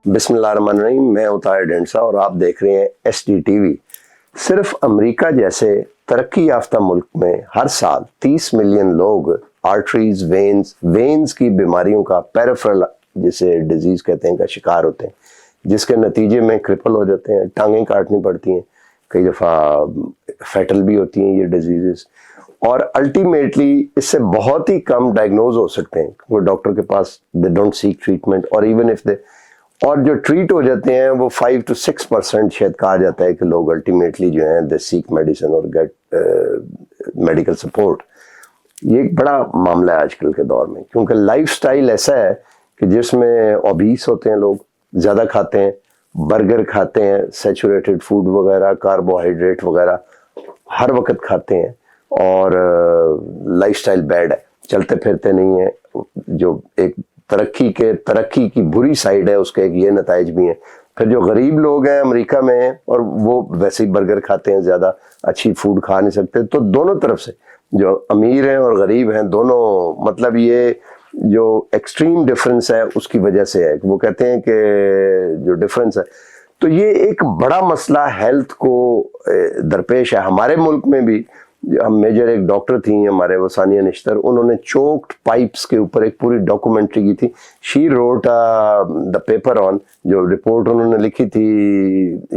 बिस्मिल्लाहिर्रहमानिर्रहीम। मैं उतार डेंसा और आप देख रहे हैं SD TV। सिर्फ अमेरिका जैसे तरक्की याफ्ता मुल्क में हर साल 30 मिलियन लोग आर्टरीज, वेन्स की बीमारियों का, पेरिफेरल जिसे डिजीज कहते हैं, का शिकार होते हैं, जिसके नतीजे में क्रिपल हो जाते हैं, टांगें काटनी पड़ती हैं, कई दफ़ा फैटल भी होती हैं ये डिजीज़, और अल्टीमेटली इससे बहुत ही कम डायग्नोज हो सकते हैं। वो डॉक्टर के पास दे डोंट सीक ट्रीटमेंट, और इवन इफ दे, और जो ट्रीट हो जाते हैं वो 5 to 6% शायद कहा जाता है कि लोग अल्टीमेटली जो है दे सीक मेडिसिन और गेट मेडिकल सपोर्ट। ये एक बड़ा मामला है आजकल के दौर में, क्योंकि लाइफस्टाइल ऐसा है कि जिसमें ओबीस होते हैं लोग, ज़्यादा खाते हैं, बर्गर खाते हैं, सैचुरेटेड फूड वगैरह, कार्बोहाइड्रेट वगैरह हर वक्त खाते हैं, और लाइफस्टाइल बैड है, चलते फिरते नहीं है। जो एक तरक्की की बुरी साइड है उसके एक ये नताइज भी हैं। फिर जो गरीब लोग हैं अमेरिका में, और वो वैसे ही बर्गर खाते हैं, ज़्यादा अच्छी फूड खा नहीं सकते, तो दोनों तरफ से जो अमीर हैं और गरीब हैं दोनों, मतलब ये जो एक्सट्रीम डिफरेंस है उसकी वजह से है। वो कहते हैं कि जो डिफरेंस है, तो ये एक बड़ा मसला हेल्थ को दरपेश है हमारे मुल्क में भी। हम मेजर एक डॉक्टर थी हमारे, वो सानिया निश्तर, उन्होंने चोक्ड पाइप्स के ऊपर एक पूरी डॉक्यूमेंट्री की थी। She wrote the paper on, जो रिपोर्ट उन्होंने लिखी थी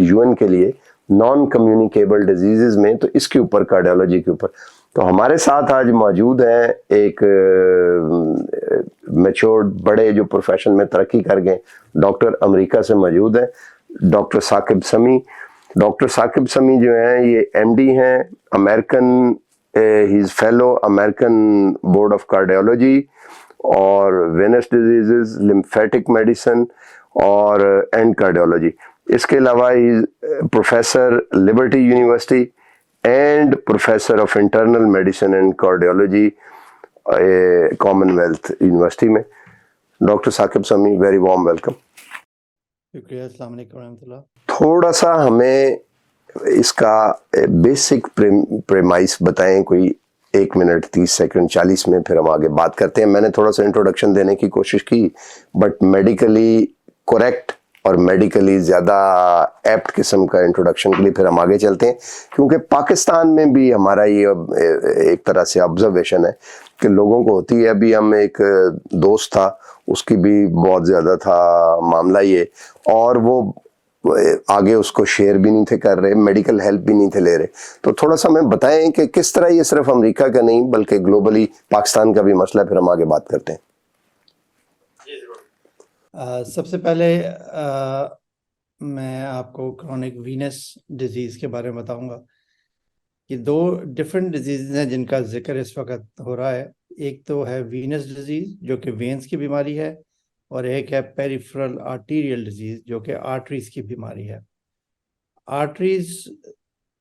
UN के लिए, नॉन कम्युनिकेबल डिजीजेज में, तो इसके ऊपर, कार्डियोलॉजी के ऊपर। तो हमारे साथ आज मौजूद हैं एक मैच्योर्ड, बड़े जो प्रोफेशन में तरक्की कर गए डॉक्टर, अमेरिका से मौजूद हैं, डॉक्टर साकिब समी। डॉक्टर साकिब समी जो हैं ये MD हैं, American, he is fellow American board of cardiology और वेनस डिजीजेस, लिम्फेटिक मेडिसिन और एंड कार्डियोलॉजी। इसके अलावा he professor Liberty University and professor of internal medicine and cardiology Commonwealth University में। Doctor Saqib Sami, very warm welcome. शुक्रिया, अस्सलाम वालेकुम रहमतुल्लाह। थोड़ा सा हमें इसका बेसिक प्रेमाइस बताएं, कोई 1 मिनट 30 सेकंड 40 में, फिर हम आगे बात करते हैं। मैंने थोड़ा सा इंट्रोडक्शन देने की कोशिश की, बट मेडिकली करेक्ट और मेडिकली ज़्यादा एप्ट किस्म का इंट्रोडक्शन के लिए फिर हम आगे चलते हैं, क्योंकि पाकिस्तान में भी हमारा ये एक तरह से ऑब्जर्वेशन है कि लोगों को होती है। अभी हम एक दोस्त था, उसकी भी बहुत ज़्यादा था मामला ये, और वो आगे उसको शेयर भी नहीं थे कर रहे, मेडिकल हेल्प भी नहीं थे ले रहे। तो थोड़ा सा हमें बताएं कि किस तरह ये सिर्फ अमेरिका का नहीं बल्कि ग्लोबली पाकिस्तान का भी मसला है, फिर हम आगे बात करते हैं। सबसे पहले मैं आपको क्रॉनिक वीनस डिजीज़ के बारे में बताऊंगा कि 2 डिफरेंट डिजीज़ हैं जिनका जिक्र इस वक्त हो रहा है। एक तो है वीनस डिजीज़ जो कि वेन्स की बीमारी है, और एक है पेरिफेरल आर्टीरियल डिजीज़ जो कि आर्टरीज की बीमारी है। आर्टरीज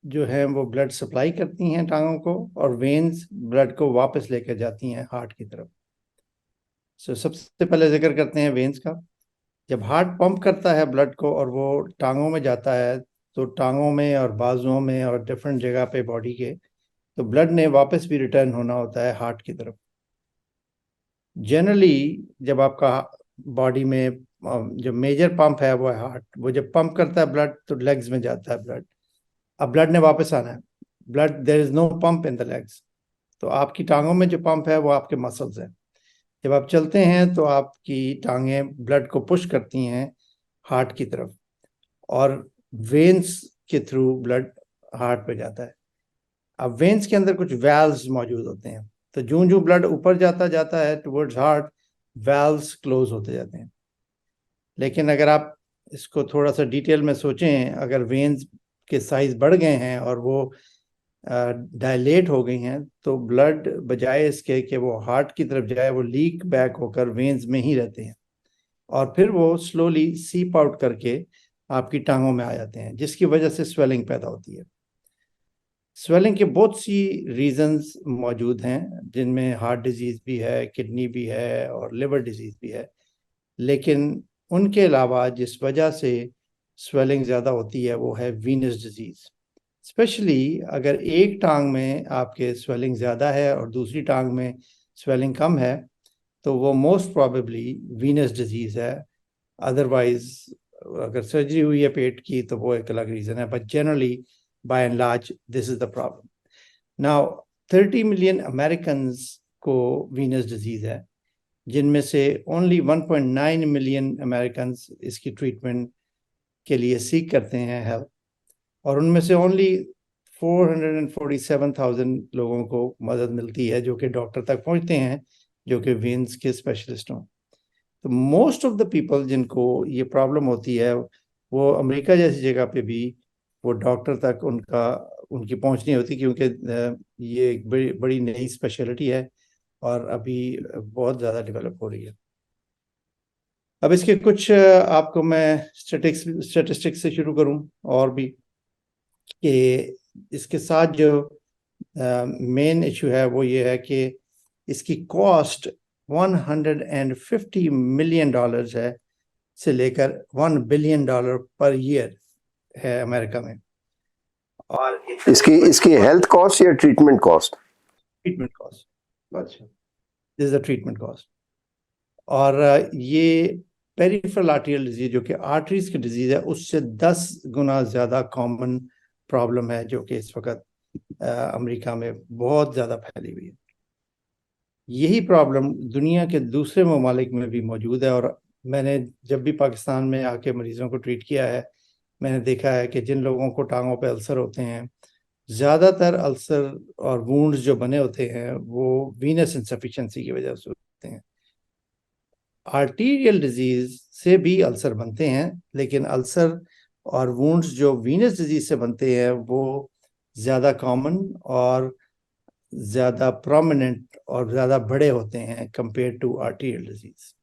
जो है वो ब्लड सप्लाई करती हैं टांगों को, और वेन्स ब्लड को वापस लेकर जाती हैं हार्ट की तरफ। सबसे पहले जिक्र करते हैं वेन्स का। जब हार्ट पंप करता है ब्लड को और वो टांगों में जाता है, तो टांगों में और बाजुओं में और डिफरेंट जगह पे बॉडी के, तो ब्लड ने वापस भी रिटर्न होना होता है हार्ट की तरफ। जनरली जब आपका बॉडी में जो मेजर पंप है वो है हार्ट, वो जब पंप करता है ब्लड तो लेग्स में जाता है ब्लड। अब ब्लड ने वापस आना है, blood, there is no pump in the legs, तो आपकी टांगों में जो पंप है वो आपके मसल्स हैं। जब आप चलते हैं तो आपकी टांगें ब्लड को पुश करती हैं हार्ट की तरफ, और वेन्स के थ्रू ब्लड हार्ट पे जाता है। अब वेन्स के अंदर कुछ वैल्व्स मौजूद होते हैं, तो जूं जूं ब्लड ऊपर जाता है टुवर्ड्स हार्ट, वैल्व्स क्लोज होते जाते हैं। लेकिन अगर आप इसको थोड़ा सा डिटेल में सोचें, अगर वेन्स के साइज बढ़ गए हैं और वो डायलेट हो गई हैं, तो ब्लड बजाय इसके कि वो हार्ट की तरफ जाए, वो लीक बैक होकर वेन्स में ही रहते हैं, और फिर वो स्लोली सीप आउट करके आपकी टांगों में आ जाते हैं, जिसकी वजह से स्वेलिंग पैदा होती है। स्वेलिंग के बहुत सी रीजंस मौजूद हैं, जिनमें हार्ट डिजीज़ भी है, किडनी भी है और लिवर डिजीज़ भी है। लेकिन उनके अलावा जिस वजह से स्वेलिंग ज़्यादा होती है वो है वीनस डिजीज़। स्पेशली अगर एक टांग में आपके स्वेलिंग ज़्यादा है और दूसरी टांग में स्वेलिंग कम है, तो वो मोस्ट प्रोबेबली वीनस डिजीज़ है। अदरवाइज अगर सर्जरी हुई है पेट की तो वो एक अलग रीज़न है, but generally by and large this is the problem. Now 30 million American को वीनस डिजीज़ है, जिनमें से ओनली 1.9 मिलियन अमेरिकन इसकी ट्रीटमेंट के लिए सीख करते हैं हेल्प, और उनमें से ओनली 447,000 लोगों को मदद मिलती है जो कि डॉक्टर तक पहुंचते हैं, जो कि वेन्स के स्पेशलिस्ट हों। तो मोस्ट ऑफ द पीपल जिनको ये प्रॉब्लम होती है, वो अमेरिका जैसी जगह पे भी वो डॉक्टर तक उनकी पहुंच नहीं होती, क्योंकि ये एक बड़ी बड़ी नई स्पेशलिटी है और अभी बहुत ज़्यादा डेवलप हो रही है। अब इसके कुछ आपको मैं स्टेटिस्टिक्स से शुरू करूं और भी, कि इसके साथ जो मेन इशू है वो ये है कि इसकी कॉस्ट $150 मिलियन है से लेकर $1 बिलियन पर ईयर है अमेरिका में। और इसकी हेल्थ कॉस्ट या ट्रीटमेंट कॉस्ट? ट्रीटमेंट कॉस्ट, अच्छा, this is the treatment cost. और ये पेरिफेरल आर्टेरियल डिजीज जो कि आर्टरीज की डिजीज है, उससे 10 गुना ज़्यादा कॉमन प्रॉब्लम है, जो कि इस वक्त अमेरिका में बहुत ज़्यादा फैली हुई है। यही प्रॉब्लम दुनिया के दूसरे ममालिक में भी मौजूद है, और मैंने जब भी पाकिस्तान में आके मरीज़ों को ट्रीट किया है, मैंने देखा है कि जिन लोगों को टांगों पे अल्सर होते हैं, ज़्यादातर अल्सर और वुंड्स जो बने होते हैं वो वीनस इंसफिशिएंसी की वजह से होते हैं। आर्टीरियल डिजीज से भी अल्सर बनते हैं, लेकिन अल्सर और वुंड्स जो वीनस डिजीज से बनते हैं वो ज़्यादा कॉमन और ज़्यादा प्रोमिनेंट और ज़्यादा बड़े होते हैं कंपेयर टू आर्टीरियल डिजीज।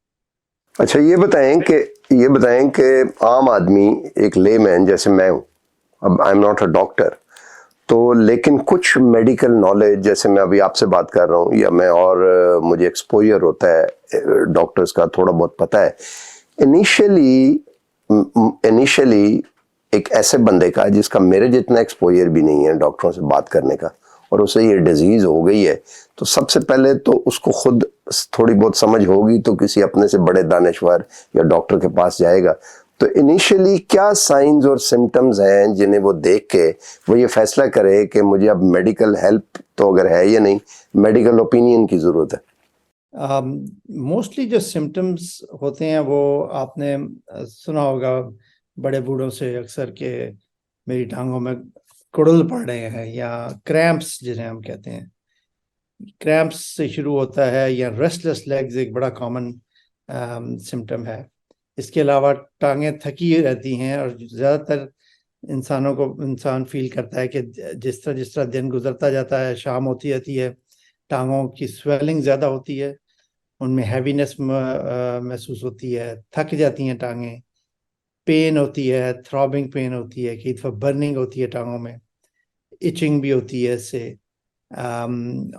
अच्छा, ये बताएं कि आम आदमी, एक लेमैन जैसे मैं हूँ, अब I am not a doctor, तो लेकिन कुछ मेडिकल नॉलेज, जैसे मैं अभी आपसे बात कर रहा हूँ, या मैं और मुझे एक्सपोजर होता है डॉक्टर्स का, थोड़ा बहुत पता है। इनिशियली एक ऐसे बंदे का जिसका मेरे जितना एक्सपोजर भी नहीं है डॉक्टरों से बात करने का, और उसे ये डिजीज हो गई है, तो सबसे पहले तो उसको खुद थोड़ी बहुत समझ होगी, तो किसी अपने से बड़े दानिशवर या डॉक्टर के पास जाएगा। तो इनिशियली क्या साइंस और सिम्टम्स हैं जिन्हें वो देख के वो ये फैसला करे कि मुझे अब मेडिकल हेल्प तो अगर है या नहीं, मेडिकल ओपिनियन की ज़रूरत है? मोस्टली जो सिम्टम्स होते हैं वो आपने सुना होगा बड़े बूढ़ों से अक्सर, के मेरी टांगों में कुड़ुल पड़ रहे हैं, या क्रैम्प्स जिन्हें हम कहते हैं, क्रैम्प्स से शुरू होता है, या रेस्टलेस लेग्स एक बड़ा कॉमन सिम्टम है। इसके अलावा टांगें थकी रहती हैं, और ज़्यादातर इंसान फील करता है कि जिस तरह दिन गुजरता जाता है, शाम होती रहती है, टांगों की स्वेलिंग ज़्यादा होती है, उनमें हैवीनेस महसूस होती है, थक जाती हैं टांगें, पेन होती है, थ्रॉबिंग पेन होती है, कई दफ़ा बर्निंग होती है टांगों में, इचिंग भी होती है इससे,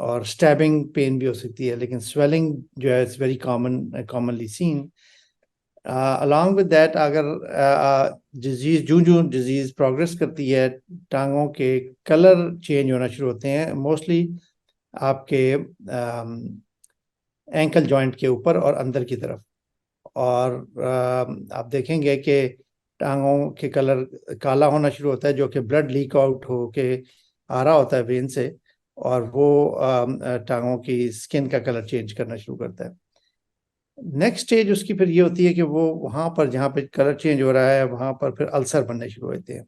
और स्टैबिंग पेन भी हो सकती है, लेकिन स्वेलिंग जो है it's very commonly seen. Along with that, अगर डिजीज जूं डिजीज प्रोग्रेस करती है, टांगों के कलर चेंज होना शुरू होते हैं, मोस्टली आपके एंकल जॉइंट के ऊपर और अंदर की तरफ। और आप देखेंगे कि टांगों के कलर काला होना शुरू होता है, जो कि ब्लड लीक आउट हो के आ रहा होता है वेन से, और वो टांगों की स्किन का कलर चेंज करना शुरू करता है। नेक्स्ट स्टेज उसकी फिर ये होती है कि वो वहाँ पर जहाँ पे कलर चेंज हो रहा है वहाँ पर फिर अल्सर बनने शुरू होते हैं,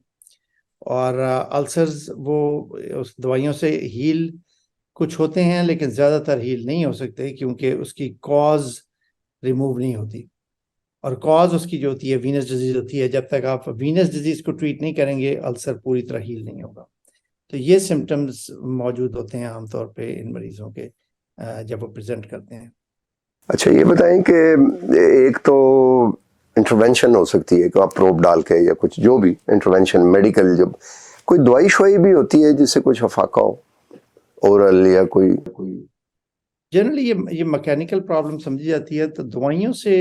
और अल्सर्स वो उस दवाइयों से हील कुछ होते हैं, लेकिन ज़्यादातर हील नहीं हो सकते, क्योंकि उसकी कॉज रिमूव नहीं होती, और कॉज उसकी जो होती है वीनस डिजीज होती है। जब तक आप वीनस डिजीज को ट्रीट नहीं करेंगे, अल्सर पूरी तरह हील नहीं होगा। तो ये सिम्टम्स मौजूद होते हैं आमतौर पे इन मरीजों के जब वो प्रेजेंट करते हैं। अच्छा, ये बताएं कि एक तो इंटरवेंशन हो सकती है कि आप प्रोब डाल के, या कुछ जो भी इंटरवेंशन मेडिकल, जब कोई दवाई शवाई भी होती है जिससे कुछ अफाका हो, ओरल या कोई जनरली ये मैकेनिकल प्रॉब्लम समझी जाती है, तो दवाइयों से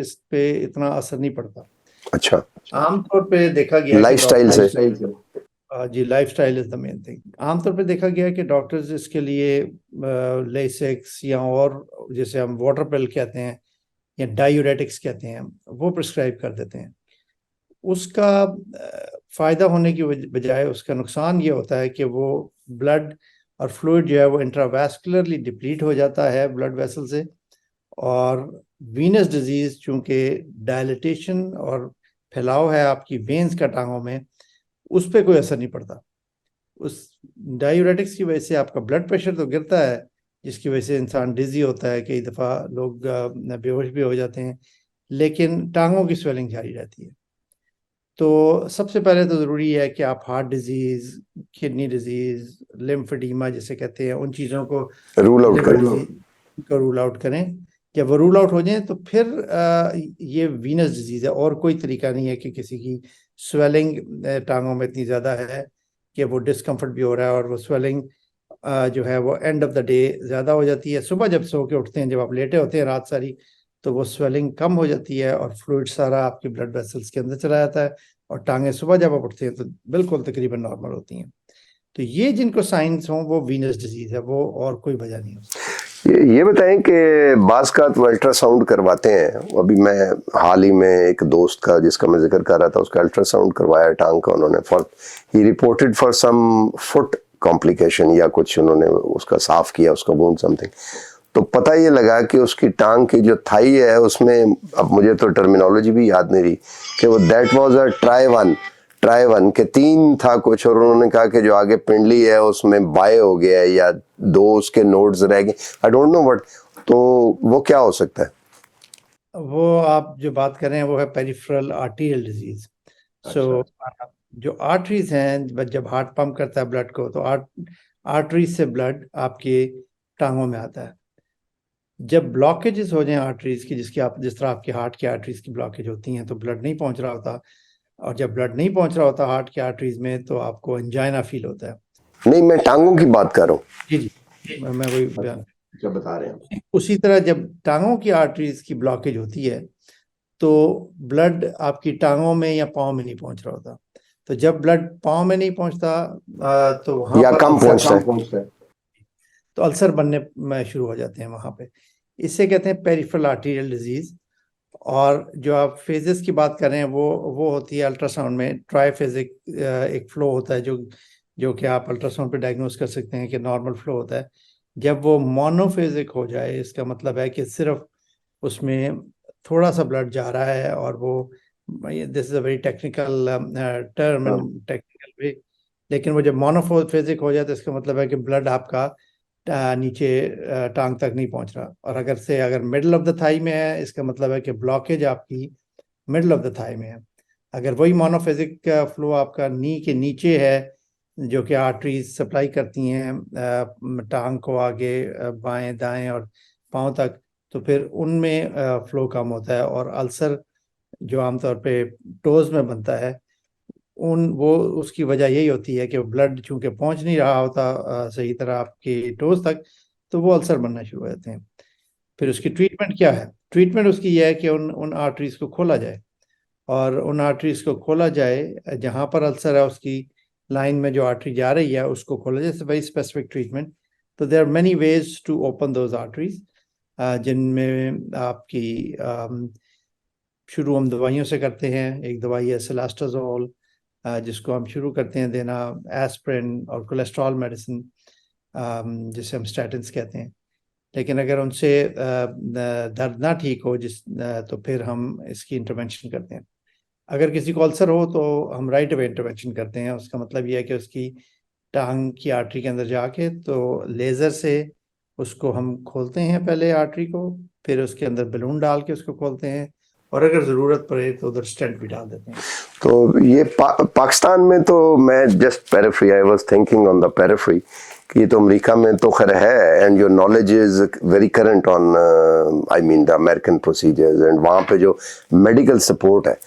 इस पे इतना असर नहीं पड़ता। अच्छा, आमतौर पे देखा गया है कि लाइफस्टाइल से? जी, lifestyle is the main thing. आमतौर पे देखा गया है कि डॉक्टर्स इसके लिए लेसिक्स या और जैसे हम वाटर पिल कहते हैं या डायूरेटिक्स कहते हैं वो प्रिस्क्राइब कर देते हैं। उसका फायदा होने की बजाय उसका नुकसान ये होता है कि वो ब्लड और फ्लूइड जो है वो इंट्रावैस्कुलरली डिप्लीट हो जाता है ब्लड वेसल से, और वीनस डिजीज चूंकि डायलिटेशन और फैलाव है आपकी वेन्स का टांगों में, उस पर कोई असर नहीं पड़ता। उस डायूरेटिक्स की वजह से आपका ब्लड प्रेशर तो गिरता है, जिसकी वजह से इंसान डिजी होता है, कई दफ़ा लोग बेहोश भी हो जाते हैं, लेकिन टांगों की स्वेलिंग जारी रहती है। तो सबसे पहले तो ज़रूरी है कि आप हार्ट डिजीज़, किडनी डिजीज़, लिम्फेडीमा जिसे कहते हैं, उन चीज़ों को रूल आउट करें। को रूल आउट करें। जब वो रूल आउट हो जाए तो फिर ये वीनस डिजीज़ है, और कोई तरीका नहीं है कि किसी की स्वेलिंग टांगों में इतनी ज़्यादा है कि वो डिस्कम्फर्ट भी हो रहा है, और वो स्वेलिंग जो है वो एंड ऑफ द डे ज़्यादा हो जाती है। सुबह जब सो के उठते हैं, जब आप लेटे होते हैं रात सारी, तो वो स्वेलिंग कम हो जाती है और फ्लूइड सारा आपके ब्लड वेसल्स के अंदर चला जाता है, और टांगें सुबह जब आप उठते हैं तो बिल्कुल तकरीबन नॉर्मल होती हैं। तो ये जिनको साइंस हों वो वीनस डिजीज़ है, वो और कोई वजह नहीं हो सकती। ये बताएं कि बाज़ का वो अल्ट्रासाउंड करवाते हैं। अभी मैं हाल ही में एक दोस्त का जिसका मैं जिक्र कर रहा था, उसका अल्ट्रासाउंड करवाया टांग का उन्होंने, for he reported for some foot complication या कुछ, उन्होंने उसका साफ किया उसका वुंड समथिंग, तो पता ये लगा कि उसकी टांग की जो थाई है उसमें, अब मुझे तो टर्मिनोलॉजी भी याद नहीं रही, कि वो that was a try one के 3 था कुछ, और उन्होंने कहा कि जो आगे पिंडली है उसमें बाय हो गया है या 2 उसके नोड्स रह गए, आई डोंट नो व्हाट। तो वो क्या हो सकता है? वो आप जो बात कर रहे हैं वो है पेरिफेरल आर्टीरियल डिजीज। सो जो आर्टरीज हैं, जब हार्ट पंप करता है ब्लड को, तो आर्टरीज से ब्लड आपके टांगों में आता है। जब ब्लॉकेजेस हो जाएं आर्टरीज की, जिस तरह आपके हार्ट की आर्टरीज की ब्लॉकेज होती हैं तो ब्लड नहीं पहुंच रहा होता, और जब ब्लड नहीं पहुंच रहा होता हार्ट की आर्टरीज में तो आपको एंजाइना फील होता है। नहीं, मैं टांगों की बात कर रहा हूँ। जी जी, मैं वही बयान। क्या बता रहे हैं? उसी तरह जब टांगों की आर्टरीज की ब्लॉकेज होती है तो ब्लड आपकी टांगों में या पाँव में नहीं पहुंच रहा होता। तो जब ब्लड पाँव में नहीं पहुंचता तो वहां या पर कम अल्सर पहुंचता है। तो अल्सर बनने में शुरू हो जाते हैं वहां पे। इससे कहते हैं पेरिफेरल आर्टीरियल डिजीज। और जो आप फेजेस की बात कर रहे हैं वो होती है अल्ट्रासाउंड में ट्राइफेजिक एक फ्लो होता है, जो कि आप अल्ट्रासाउंड पे डायग्नोस कर सकते हैं कि नॉर्मल फ्लो होता है। जब वो मोनोफेजिक हो जाए, इसका मतलब है कि सिर्फ उसमें थोड़ा सा ब्लड जा रहा है, और वो, this is a very technical term and technical way, लेकिन वो जब मोनोफेजिक हो जाए तो इसका मतलब है कि ब्लड आपका नीचे टांग तक नहीं पहुंच रहा। और अगर मिडल ऑफ द थाई में है, इसका मतलब है कि ब्लॉकेज आपकी मिडल ऑफ द थाई में है। अगर वही मोनोफेजिक फ्लो आपका नी के नीचे है, जो कि आर्टरीज सप्लाई करती हैं टांग को आगे बाएं दाएं और पांव तक, तो फिर उनमें फ्लो कम होता है। और अल्सर जो आमतौर पे टोज में बनता है, वो उसकी वजह यही होती है कि ब्लड चूंकि पहुंच नहीं रहा होता सही तरह आपके टोज तक, तो वो अल्सर बनना शुरू हो जाते हैं। फिर उसकी ट्रीटमेंट क्या है? ट्रीटमेंट उसकी यह है कि उन उन आर्टरीज को खोला जाए, और उन आर्टरीज को खोला जाए जहां पर अल्सर है उसकी लाइन में जो आर्टरी जा रही है उसको खोला जाए। Very specific treatment. तो there are many ways to open those arteries, जिनमें आपकी शुरू हम दवाइयों से करते हैं। एक दवाई है सिलास्टाजोल, जिसको हम शुरू करते हैं देना, एस्प्रिन और कोलेस्ट्रॉल मेडिसिन, जिसे हम स्टैटिन्स कहते हैं। लेकिन अगर उनसे दर्द ना ठीक हो तो फिर हम इसकी इंटरवेंशन करते हैं। अगर किसी को अल्सर हो तो हम राइट अवे इंटरवेंशन करते हैं। उसका मतलब यह है कि उसकी टांग की आर्टरी के अंदर जाके तो लेज़र से उसको हम खोलते हैं पहले आर्टरी को, फिर उसके अंदर बलून डाल के उसको खोलते हैं, और अगर ज़रूरत पड़े तो उधर स्टेंट भी डाल देते हैं। तो ये पाकिस्तान में तो मैं just periphery, I was thinking on the periphery, कि ये तो अमेरिका में तो खैर है, and your knowledge is very current on, I mean the American procedures, and वहाँ पे जो मेडिकल सपोर्ट है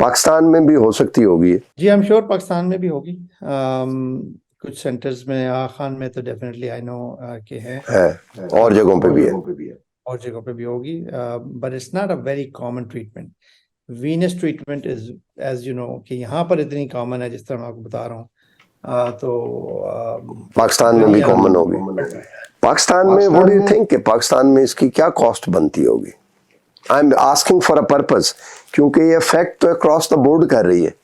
पाकिस्तान में भी हो सकती होगी। जी, आई एम श्योर पाकिस्तान में भी होगी। कुछ सेंटर्स में, आगा खान में तो डेफिनेटली आई नो के हैं, और जगहों पे भी है। और जगहों पे भी होगी, but it's not a very common treatment. Venous treatment is, as you know, कि यहाँ पर इतनी कॉमन है जिस तरह मैं आपको बता रहा हूँ, तो पाकिस्तान में भी कॉमन होगी। पाकिस्तान में व्हाट डू यू थिंक कि पाकिस्तान में इसकी क्या कॉस्ट बनती होगी? I am asking for a purpose, क्योंकि ये इफेक्ट तो अक्रॉस द बोर्ड कर रही है,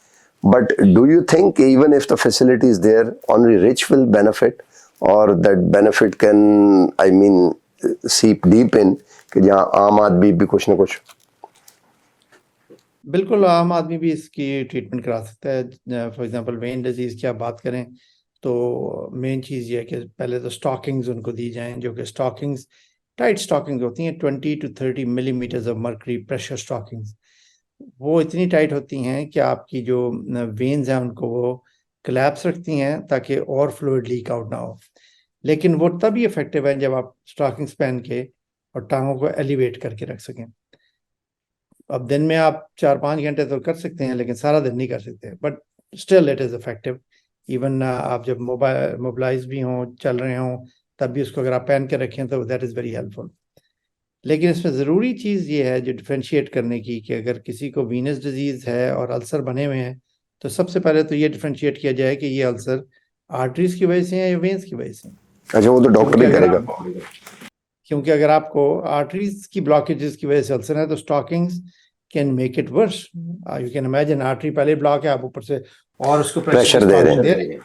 but do you think even if the facility is there only rich will benefit, और that benefit can I mean seep deep in कि जहाँ आम आदमी भी कुछ ना कुछ? बिल्कुल, आम आदमी भी इसकी ट्रीटमेंट करा सकता है। फॉर एग्जांपल वेन डिजीज की आप बात करें तो मेन चीज़ ये है कि पहले तो स्टॉकिंग्स उनको दी जाएं, जो कि स्टॉकिंग्स टाइट स्टॉकिंग्स होती हैं, 20 to 30 millimetres of mercury pressure stockings. वो इतनी टाइट होती हैं कि आपकी जो वेन्स हैं उनको वो कोलैप्स रखती हैं ताकि और फ्लूइड लीक आउट ना हो। लेकिन वो तभी इफेक्टिव है जब आप स्टॉकिंग्स पहन के और टांगों को एलिवेट करके रख सकें। अब दिन में आप 4-5 घंटे तो कर सकते हैं, लेकिन सारा दिन नहीं कर सकते, but still it is effective. Even आप जब मोबाइलाइज भी हों, चल रहे हों, तब भी उसको अगर आप पहन के रखें तो दैट इज़ वेरी हेल्पफुल। लेकिन इसमें ज़रूरी चीज़ ये है जो डिफ्रेंशिएट करने की, कि अगर किसी को वीनस डिजीज़ है और अल्सर बने हुए हैं, तो सबसे पहले तो ये डिफ्रेंशिएट किया जाए कि ये अल्सर आर्टरीज की वजह से है या वेन्स की वजह से। अच्छा, वो तो डॉक्टर ही करेगा। क्योंकि अगर आपको आर्टरीज की ब्लॉकेजेस की वजह से अल्सर है तो stockings can make it worse. You can imagine artery पहले ब्लॉक है, आप ऊपर से और उसको प्रेशर दे रहे हैं।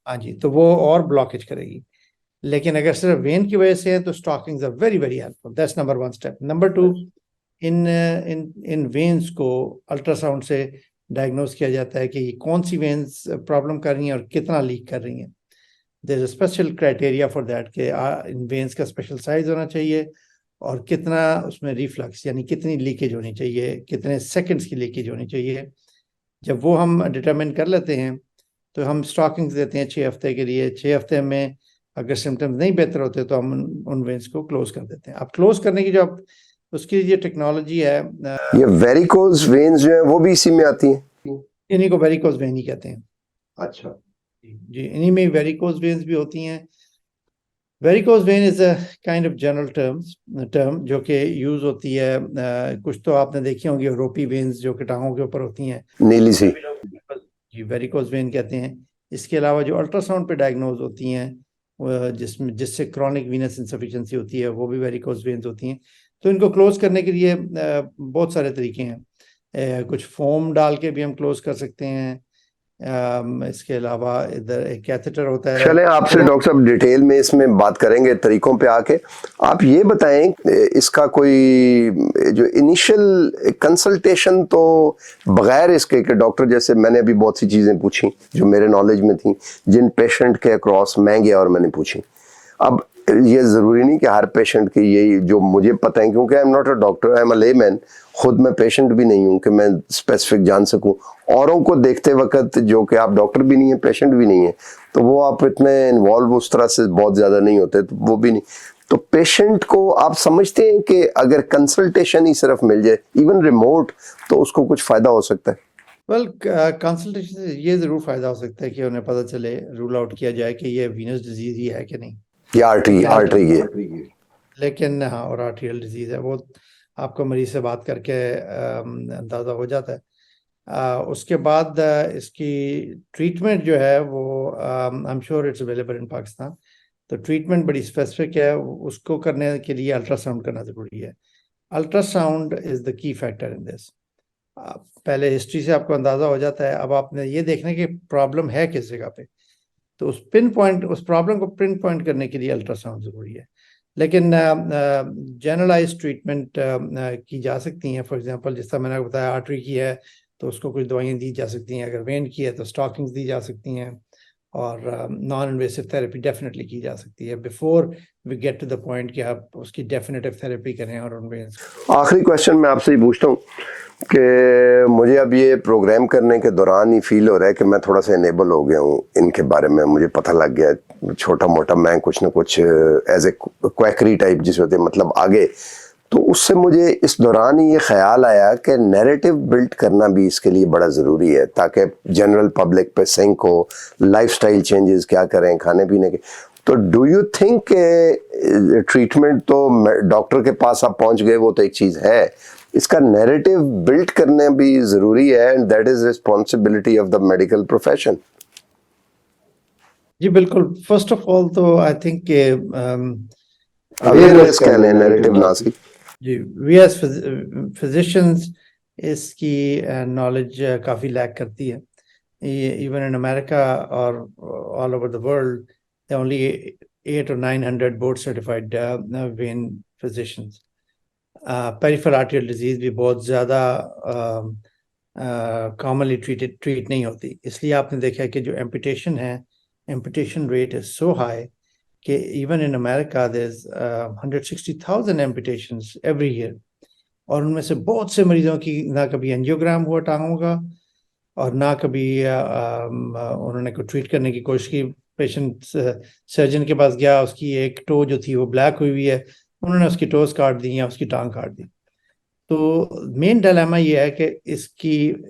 हाँ जी, तो वो और ब्लॉकेज करेगी। लेकिन अगर सिर्फ वेन की वजह से है तो stockings are very very helpful. That's number 1 step. Number 2, इन वेन्स को अल्ट्रासाउंड से डायग्नोज किया जाता है कि कौन सी वेन्स प्रॉब्लम कर रही हैं और कितना लीक कर रही हैं। There is a special criteria for that कि इन वेन्स का स्पेशल साइज होना चाहिए और कितना उसमें रिफ्लक्स यानी कितनी लीकेज होनी चाहिए, कितने सेकंड्स की लीकेज होनी चाहिए। जब वो हम डिटरमिन कर लेते हैं तो हम स्टॉकिंग्स देते हैं 6 हफ्ते के लिए। 6 हफ्ते में अगर सिम्टम्स नहीं बेहतर होते तो हम उन वेन्स को क्लोज कर देते हैं। अब क्लोज करने की जो उसकी ये टेक्नोलॉजी है, ये वेरिकोज वेन्स जो है वो भी इसी में आती हैं? इन्हीं को वेरिकोज वेन ही कहते हैं। अच्छा जी, इन्हीं में वेरिकोज वेन्स भी होती हैं। Varicose vein is a kind of general term जो कि यूज होती है। कुछ तो आपने देखी होंगी यूरोपी वेन्स जो कि टांगों के ऊपर होती हैं, नीली सी। जी वेरिकोज वेन कहते हैं। इसके अलावा जो अल्ट्रासाउंड पे डायग्नोज होती हैं जिससे क्रॉनिक वीनस इंसफिशिएंसी होती है, वो भी वेरिकोज वेन्स होती हैं। तो इनको क्लोज करने के लिए बहुत सारे तरीके हैं। कुछ फोम डाल के भी हम क्लोज कर सकते हैं। इसके अलावा इधर एक कैथेटर होता है। चलें, आपसे डॉक्टर साहब डिटेल में इसमें बात करेंगे तरीकों पे आके। आप ये बताएं, इसका कोई जो इनिशियल कंसल्टेशन तो बगैर इसके कि डॉक्टर, जैसे मैंने अभी बहुत सी चीज़ें पूछी जो मेरे नॉलेज में थी, जिन पेशेंट के अक्रॉस मैं गया और मैंने पूछी। अब ये ज़रूरी नहीं कि हर पेशेंट की यही जो मुझे पता है, क्योंकि I am not a doctor, I am a layman. खुद मैं पेशेंट भी नहीं हूँ कि मैं स्पेसिफिक जान सकूं। औरों को देखते वक्त, जो कि आप डॉक्टर भी नहीं है, पेशेंट भी नहीं है, तो वो आप इतने इन्वॉल्व उस तरह से बहुत ज़्यादा नहीं होते, तो वो भी नहीं। तो पेशेंट को आप समझते हैं कि अगर कंसल्टेशन ही सिर्फ मिल जाए, इवन रिमोट, तो उसको कुछ फ़ायदा हो सकता है? वेल, कंसल्टेशन से ये ज़रूर फ़ायदा हो सकता है कि उन्हें पता चले, रूल आउट किया जाए कि ये वीनस डिजीज़ ही है कि नहीं, या आर्टरी की। लेकिन हाँ, और आर्टियल डिजीज़ है वो आपको मरीज से बात करके अंदाज़ा हो जाता है। उसके बाद इसकी ट्रीटमेंट जो है वो I am sure it's available in Pakistan. तो ट्रीटमेंट बड़ी स्पेसिफिक है, उसको करने के लिए अल्ट्रासाउंड करना ज़रूरी है। Ultrasound is the key factor in this. पहले हिस्ट्री से आपको अंदाज़ा हो जाता है। अब आपने ये देखना कि प्रॉब्लम है किस जगह पे, तो उस प्रॉब्लम को पिन पॉइंट करने के लिए अल्ट्रासाउंड ज़रूरी है। लेकिन जनरलाइज ट्रीटमेंट की जा सकती हैं। फॉर एग्जांपल, जिस तरह मैंने आपको बताया, आर्टरी की है तो उसको कुछ दवाइयाँ दी जा सकती हैं। अगर वेन की है तो स्टॉकिंग्स दी जा सकती हैं, और नॉन इन्वेसिव थेरेपी डेफिनेटली की जा सकती है before we get to the point कि आप उसकी डेफिनेटिव थेरेपी करें। और उन वेन्स, आखिरी क्वेश्चन मैं आपसे ही पूछता हूँ कि मुझे अब ये प्रोग्राम करने के दौरान ही फील हो रहा है कि मैं थोड़ा सा इनेबल हो गया हूँ इनके बारे में। मुझे पता लग गया छोटा मोटा, मैं कुछ ना कुछ एज ए क्वैकरी टाइप जिस होते, मतलब आगे। तो उससे मुझे इस दौरान ही ये ख्याल आया कि नैरेटिव बिल्ड करना भी इसके लिए बड़ा ज़रूरी है, ताकि जनरल पब्लिक पे सिंक हो, लाइफस्टाइल चेंजेस क्या करें खाने पीने के। तो डू यू थिंक ट्रीटमेंट तो डॉक्टर के पास आप पहुंच गए, वो तो एक चीज़ है, इसका नैरेटिव बिल्ड करना भी ज़रूरी है, and that is responsibility of the medical profession. जी बिल्कुल। फर्स्ट ऑफ ऑल तो आई थिंक के अवेयरनेस कह लें, नैरेटिव ना सी। जी, वी एज फिजिशियंस इसकी नॉलेज काफ़ी लैक करती है। इवन इन अमेरिका और all over the world only 800 or 900 board certified when physicians. Peripheral आर्टियल disease भी बहुत ज़्यादा कॉमनली ट्रीट नहीं होती। इसलिए आपने देखा है कि जो एम्पुटेशन है, amputation rate is so high कि even in America there is 160,000 amputations every year, और उनमें से बहुत से मरीजों की ना कभी एंजियोग्राम हुआ टांगों का, और ना कभी उन्होंने को ट्रीट करने की कोशिश की। पेशेंट सर्जन के पास गया, उसकी एक टो जो थी वो ब्लैक हुई है, उन्होंने उसकी टोस काट दी या उसकी टांग काट दी। तो मेन डायलेमा ये है कि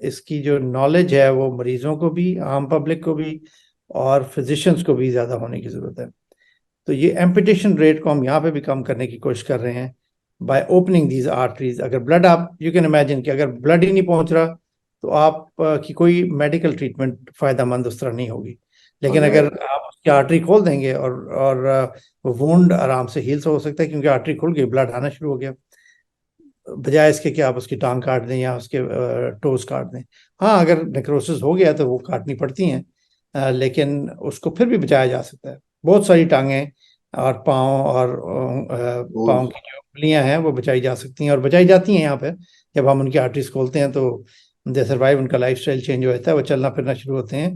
इसकी जो नॉलेज है वो मरीजों को भी, आम पब्लिक को भी और फिजिशियंस को भी ज़्यादा होने की ज़रूरत है। तो ये एम्पुटेशन रेट को हम यहाँ पे भी कम करने की कोशिश कर रहे हैं बाय ओपनिंग दीज आर्टरीज। अगर ब्लड, आप यू कैन इमेजिन कि अगर ब्लड ही नहीं पहुंच रहा तो आप की कोई मेडिकल ट्रीटमेंट फ़ायदा मंद उस तरह नहीं होगी। लेकिन अगर आप उसकी आर्टरी खोल देंगे और वो वुंड आराम से हील हो सकता है, क्योंकि आर्टरी खुल गई, ब्लड आना शुरू हो गया, बजाय इसके कि आप उसकी टांग काट दें या उसके टोस काट दें। हाँ, अगर नेक्रोसिस हो गया तो वो काटनी पड़ती हैं, लेकिन उसको फिर भी बचाया जा सकता है। बहुत सारी टांगें और पाँव और पाँव की जो उंगलियां हैं वो बचाई जा सकती हैं और बचाई जाती हैं यहाँ पे। जब हम उनकी आर्टरीज खोलते हैं तो दे सर्वाइव, उनका लाइफस्टाइल चेंज हो जाता है, वो चलना फिरना शुरू होते हैं।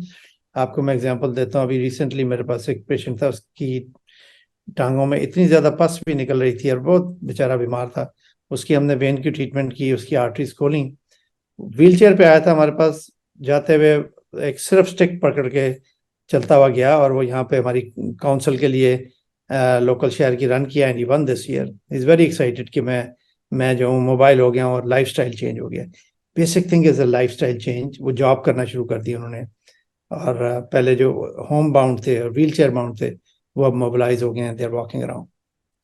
आपको मैं एग्जांपल देता हूँ, अभी रिसेंटली मेरे पास एक पेशेंट था, उसकी टांगों में इतनी ज़्यादा पस भी निकल रही थी और बहुत बेचारा बीमार था। उसकी हमने वेन की ट्रीटमेंट की, उसकी आर्टरीज खोली। व्हील चेयर पे आया था हमारे पास, जाते हुए एक सिर्फ स्टिक पकड़ के चलता हुआ गया, और वो यहाँ पे हमारी काउंसिल के लिए लोकल शहर की रन किया, and he one this year. Is very excited कि मैं जो हूँ मोबाइल हो गया और लाइफस्टाइल चेंज हो गया। Basic thing is a lifestyle change. वो जॉब करना शुरू कर दी उन्होंने, और पहले जो होम बाउंड थे और व्हील चेयर बाउंड थे वो अब मोबिलाइज हो गए हैं, दे आर वॉकिंग अराउंड।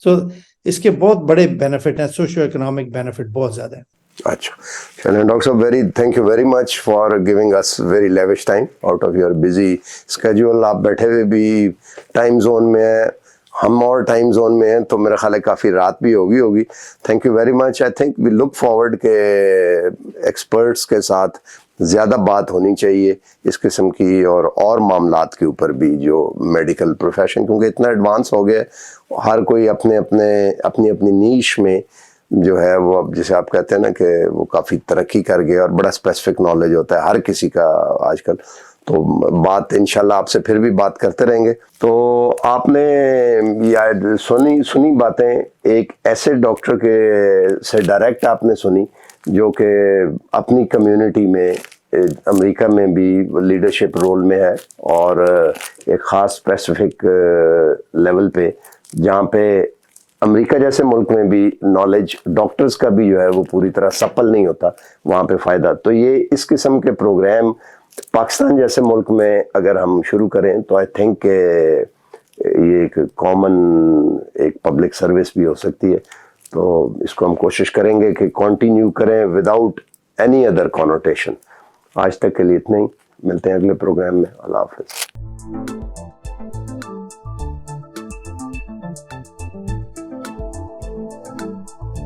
सो इसके बहुत बड़े बेनिफिट हैं, सोशियो इकोनॉमिक बेनिफिट बहुत ज़्यादा है। अच्छा, चलिए डॉक्टर साहब, very thank you very much for giving us very lavish time out of your busy schedule. आप बैठे हुए भी टाइम जोन में हैं, हम और टाइम जोन में हैं, तो मेरा ख्याल है काफ़ी रात भी होगी। Thank you very much. I think we look forward के एक्सपर्ट्स के साथ ज़्यादा बात होनी चाहिए इस किस्म की और मामलात के ऊपर भी, जो मेडिकल प्रोफेशन क्योंकि इतना एडवांस हो गया, हर कोई अपनी अपनी नीश में जो है वो, अब जैसे आप कहते हैं ना कि वो काफ़ी तरक्की कर गया और बड़ा स्पेसिफिक नॉलेज होता है हर किसी का आजकल। तो बात इंशाल्लाह आपसे फिर भी बात करते रहेंगे। तो आपने या सुनी बातें एक ऐसे डॉक्टर के से डायरेक्ट आपने सुनी जो कि अपनी कम्युनिटी में अमेरिका में भी लीडरशिप रोल में है, और एक ख़ास स्पेसिफिक लेवल पे, जहाँ पे अमेरिका जैसे मुल्क में भी नॉलेज डॉक्टर्स का भी जो है वो पूरी तरह सफल नहीं होता, वहाँ पे फ़ायदा। तो ये इस किस्म के प्रोग्राम पाकिस्तान जैसे मुल्क में अगर हम शुरू करें तो आई थिंक ये एक कॉमन एक पब्लिक सर्विस भी हो सकती है। तो इसको हम कोशिश करेंगे कि कंटिन्यू करें विदाउट एनी अदर कॉनोटेशन। आज तक के लिए इतना ही, मिलते हैं अगले प्रोग्राम में। अल्लाह हाफ़िज़।